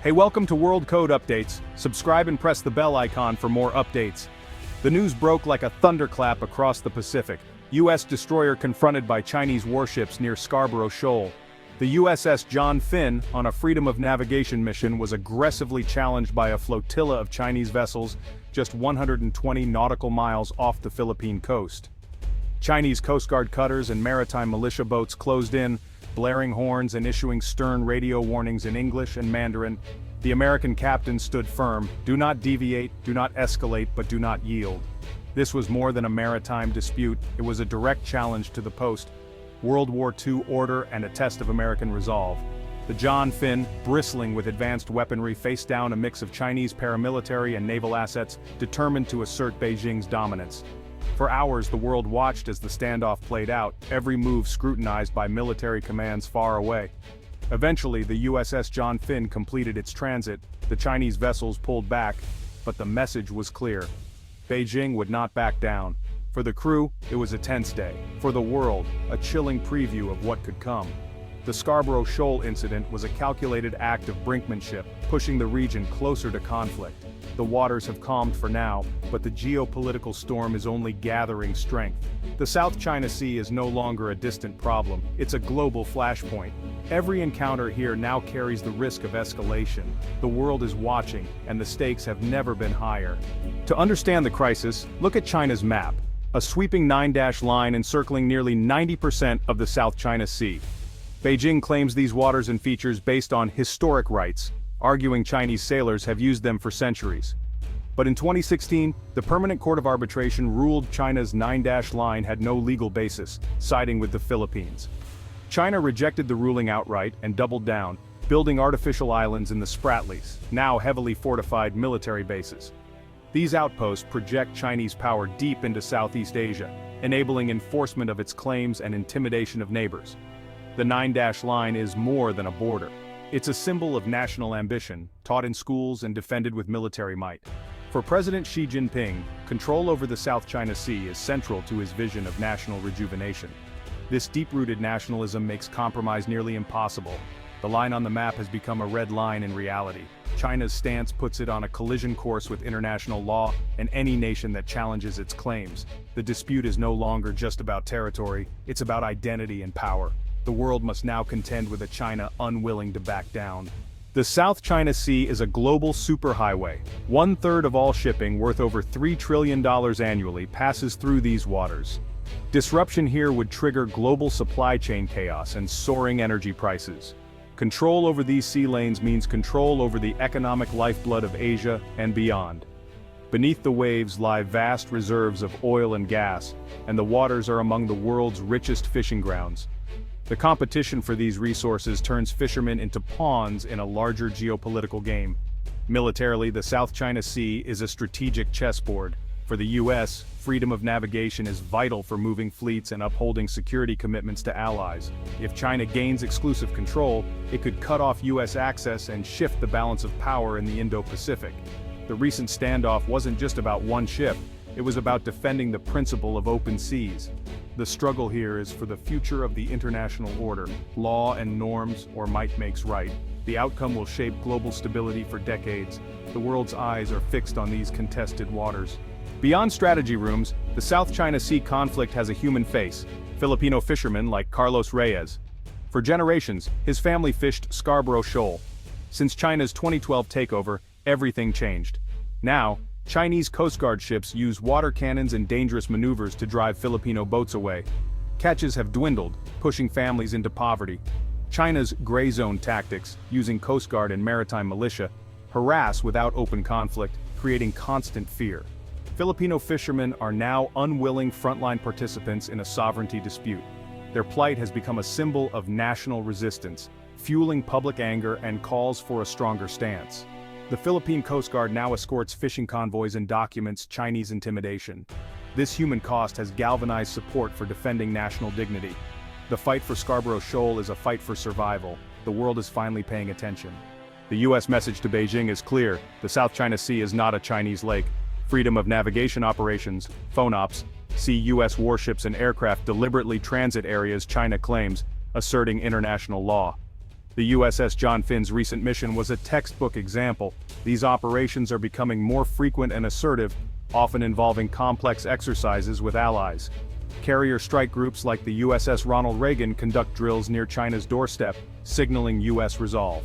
Hey, welcome to World Code Updates. Subscribe and press the bell icon for more updates. The news broke like a thunderclap across the Pacific. U.S. destroyer confronted by Chinese warships near Scarborough Shoal. The USS John Finn, on a freedom of navigation mission, was aggressively challenged by a flotilla of Chinese vessels just 120 nautical miles off the Philippine coast. Chinese Coast Guard cutters and maritime militia boats closed in, blaring horns and issuing stern radio warnings in English and Mandarin. The American captain stood firm: do not deviate, do not escalate, but do not yield. This was more than a maritime dispute, it was a direct challenge to the post-World War II order and a test of American resolve. The John Finn, bristling with advanced weaponry, faced down a mix of Chinese paramilitary and naval assets, determined to assert Beijing's dominance. For hours the world watched as the standoff played out, every move scrutinized by military commands far away. Eventually the USS John Finn completed its transit, the Chinese vessels pulled back, but the message was clear. Beijing would not back down. For the crew, it was a tense day. For the world, a chilling preview of what could come. The Scarborough Shoal incident was a calculated act of brinkmanship, pushing the region closer to conflict. The waters have calmed for now, but the geopolitical storm is only gathering strength. The South China Sea is no longer a distant problem, it's a global flashpoint. Every encounter here now carries the risk of escalation. The world is watching, and the stakes have never been higher. To understand the crisis, look at China's map, a sweeping 9-dash line encircling nearly 90% of the South China Sea. Beijing claims these waters and features based on historic rights, arguing Chinese sailors have used them for centuries. But in 2016, the Permanent Court of Arbitration ruled China's 9-dash line had no legal basis, siding with the Philippines. China rejected the ruling outright and doubled down, building artificial islands in the Spratlys, now heavily fortified military bases. These outposts project Chinese power deep into Southeast Asia, enabling enforcement of its claims and intimidation of neighbors. The 9-dash line is more than a border. It's a symbol of national ambition, taught in schools and defended with military might. For President Xi Jinping, control over the South China Sea is central to his vision of national rejuvenation. This deep-rooted nationalism makes compromise nearly impossible. The line on the map has become a red line in reality. China's stance puts it on a collision course with international law and any nation that challenges its claims. The dispute is no longer just about territory, it's about identity and power. The world must now contend with a China unwilling to back down. The South China Sea is a global superhighway. 1/3 of all shipping, worth over $3 trillion annually, passes through these waters. Disruption here would trigger global supply chain chaos and soaring energy prices. Control over these sea lanes means control over the economic lifeblood of Asia and beyond. Beneath the waves lie vast reserves of oil and gas, and the waters are among the world's richest fishing grounds. The competition for these resources turns fishermen into pawns in a larger geopolitical game. Militarily, the South China Sea is a strategic chessboard. For the U.S., freedom of navigation is vital for moving fleets and upholding security commitments to allies. If China gains exclusive control, it could cut off U.S. access and shift the balance of power in the Indo-Pacific. The recent standoff wasn't just about one ship, it was about defending the principle of open seas. The struggle here is for the future of the international order. Law and norms, or might makes right. The outcome will shape global stability for decades. The world's eyes are fixed on these contested waters. Beyond strategy rooms, the South China Sea conflict has a human face. Filipino fishermen like Carlos Reyes. For generations, his family fished Scarborough Shoal. Since China's 2012 takeover, everything changed. Now, Chinese Coast Guard ships use water cannons and dangerous maneuvers to drive Filipino boats away. Catches have dwindled, pushing families into poverty. China's gray zone tactics, using Coast Guard and maritime militia, harass without open conflict, creating constant fear. Filipino fishermen are now unwilling frontline participants in a sovereignty dispute. Their plight has become a symbol of national resistance, fueling public anger and calls for a stronger stance. The Philippine Coast Guard now escorts fishing convoys and documents Chinese intimidation. This human cost has galvanized support for defending national dignity. The fight for Scarborough Shoal is a fight for survival. The world is finally paying attention. The U.S. message to Beijing is clear: the South China Sea is not a Chinese lake. Freedom of navigation operations, FONOPs, see U.S. warships and aircraft deliberately transit areas China claims, asserting international law. The USS John Finn's recent mission was a textbook example. These operations are becoming more frequent and assertive, often involving complex exercises with allies. Carrier strike groups like the USS Ronald Reagan conduct drills near China's doorstep, signaling U.S. resolve.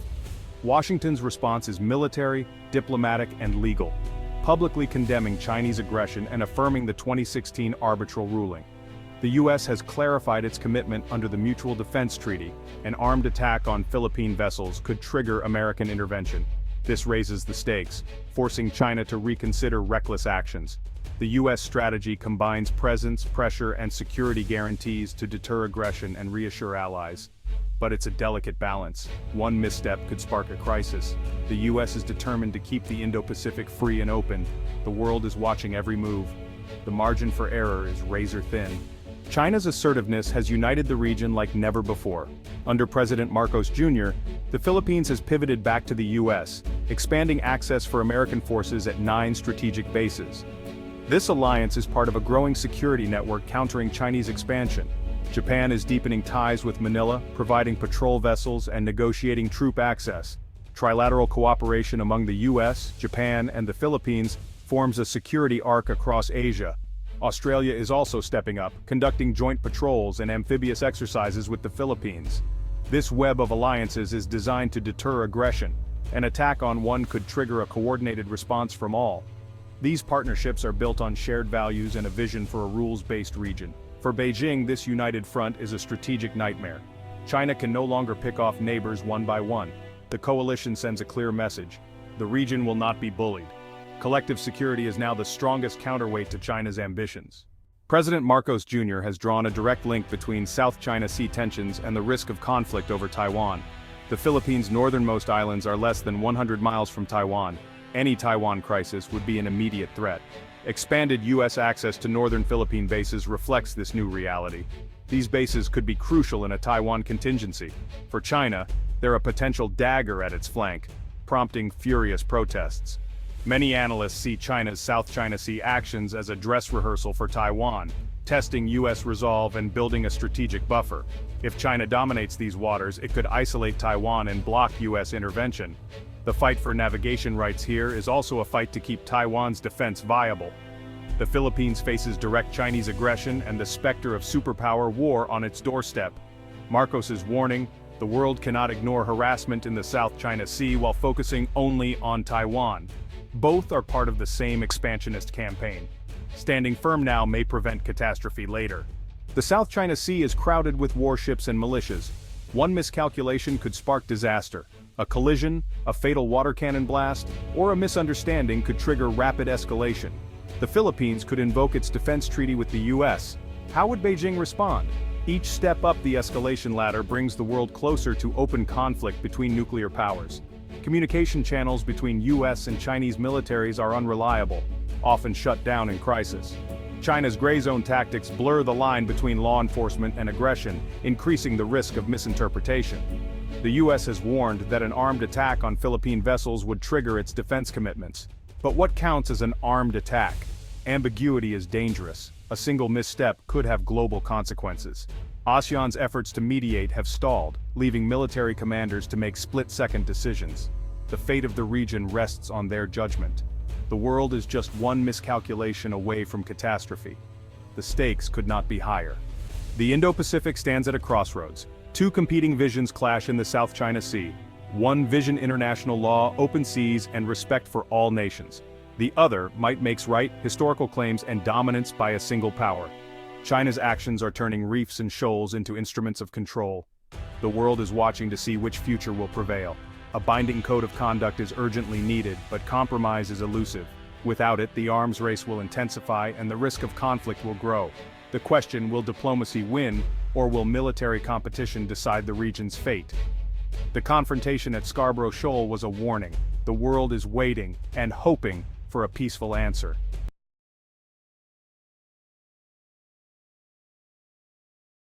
Washington's response is military, diplomatic, and legal, publicly condemning Chinese aggression and affirming the 2016 arbitral ruling. The U.S. has clarified its commitment under the Mutual Defense Treaty. An armed attack on Philippine vessels could trigger American intervention. This raises the stakes, forcing China to reconsider reckless actions. The U.S. strategy combines presence, pressure, and security guarantees to deter aggression and reassure allies. But it's a delicate balance. One misstep could spark a crisis. The U.S. is determined to keep the Indo-Pacific free and open. The world is watching every move. The margin for error is razor thin. China's assertiveness has united the region like never before. Under President Marcos Jr., the Philippines has pivoted back to the U.S., expanding access for American forces at 9 strategic bases. This alliance is part of a growing security network countering Chinese expansion. Japan is deepening ties with Manila, providing patrol vessels and negotiating troop access. Trilateral cooperation among the U.S., Japan, and the Philippines forms a security arc across Asia. Australia is also stepping up, conducting joint patrols and amphibious exercises with the Philippines. This web of alliances is designed to deter aggression. An attack on one could trigger a coordinated response from all. These partnerships are built on shared values and a vision for a rules-based region. For Beijing, this united front is a strategic nightmare. China can no longer pick off neighbors one by one. The coalition sends a clear message. The region will not be bullied. Collective security is now the strongest counterweight to China's ambitions. President Marcos Jr. has drawn a direct link between South China Sea tensions and the risk of conflict over Taiwan. The Philippines' northernmost islands are less than 100 miles from Taiwan. Any Taiwan crisis would be an immediate threat. Expanded U.S. access to northern Philippine bases reflects this new reality. These bases could be crucial in a Taiwan contingency. For China, they're a potential dagger at its flank, prompting furious protests. Many analysts see China's South China Sea actions as a dress rehearsal for Taiwan, testing U.S. resolve and building a strategic buffer. If China dominates these waters, it could isolate Taiwan and block U.S. intervention. The fight for navigation rights here is also a fight to keep Taiwan's defense viable. The Philippines faces direct Chinese aggression and the specter of superpower war on its doorstep. Marcos's warning, the world cannot ignore harassment in the South China Sea while focusing only on Taiwan. Both are part of the same expansionist campaign. Standing firm now may prevent catastrophe later. The South China Sea is crowded with warships and militias. One miscalculation could spark disaster. A collision, a fatal water cannon blast, or a misunderstanding could trigger rapid escalation. The Philippines could invoke its defense treaty with the U.S. How would Beijing respond? Each step up the escalation ladder brings the world closer to open conflict between nuclear powers. Communication channels between U.S. and Chinese militaries are unreliable, often shut down in crisis. China's gray zone tactics blur the line between law enforcement and aggression, increasing the risk of misinterpretation. The U.S. has warned that an armed attack on Philippine vessels would trigger its defense commitments. But what counts as an armed attack? Ambiguity is dangerous. A single misstep could have global consequences. ASEAN's efforts to mediate have stalled, leaving military commanders to make split-second decisions. The fate of the region rests on their judgment. The world is just one miscalculation away from catastrophe. The stakes could not be higher. The Indo-Pacific stands at a crossroads. Two competing visions clash in the South China Sea. One vision: international law, open seas, and respect for all nations. The other: might makes right, historical claims, and dominance by a single power. China's actions are turning reefs and shoals into instruments of control. The world is watching to see which future will prevail. A binding code of conduct is urgently needed, but compromise is elusive. Without it, the arms race will intensify and the risk of conflict will grow. The question: will diplomacy win, or will military competition decide the region's fate? The confrontation at Scarborough Shoal was a warning. The world is waiting and hoping for a peaceful answer.